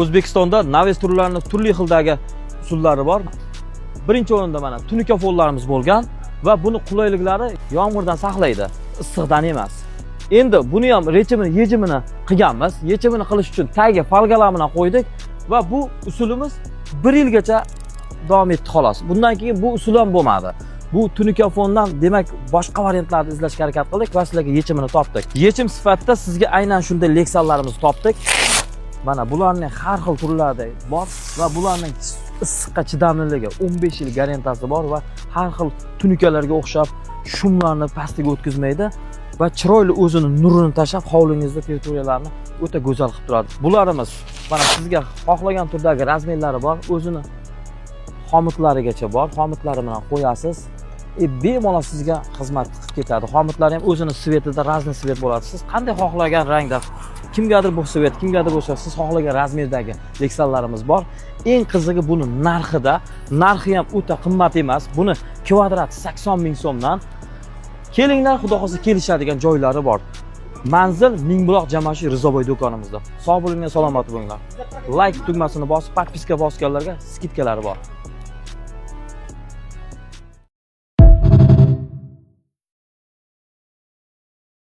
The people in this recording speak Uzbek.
O'zbekistonda Naves turlarining turli xildagi usullari bor. Birinchi o'rinda mana tunikafonlarimiz bo'lgan va buni qulayliklari yomg'irdan saqlaydi, issiqdan emas. Endi buni ham yechimini qilganmiz. Yechimini qilish uchun tagiga folgalarni qo'ydik va bu usulimiz 1 yilgacha davom etdi xolos. Bundan keyin bu usul ham bo'lmadi. Bu tunikafondan demak boshqa variantlarni izlashga harakat qildik va sizlarga yechimini topdik. Yechim sifatida sizga aynan shunday leksallarimizni topdik. Mana bularning har xil turlari bor va bularning issiqqa chidamliligi 15 yil garantiyasi bor va har xil tunikalarga o'xshab shumlarni pastiga o'tkazmaydi va chiroyli o'zini nurini tashlab hovlingizda territoriyalarni o'ta go'zal qilib turadi. Bularimiz mana sizga xohlagan turdagi razmerlari bor, o'zini xomitlarigacha bor. Xomitlari bilan qo'yasiz. Bemalol sizga xizmat qilib ketadi. Xomitlari ham o'zini svetida, razli svet bo'ladi. Siz qanday xohlagan rangda, kimgadir bu svet, kimgadir bo'lsa siz xohlagan razmerdagi leksallarimiz bor. Eng qizig'i buni narxida, narxi ham o'ta qimmat emas. Buni kvadrati 80 ming so'mdan. Kelinglar, xudo xolsa kelishadigan joylari bor. Manzil Mingbuloq Jamashiy Rizoboy do'konimizda. Sog' bo'linglar, salomat bo'linglar. Like tugmasini bosib, podpiska bosganlarga skidkalari bor.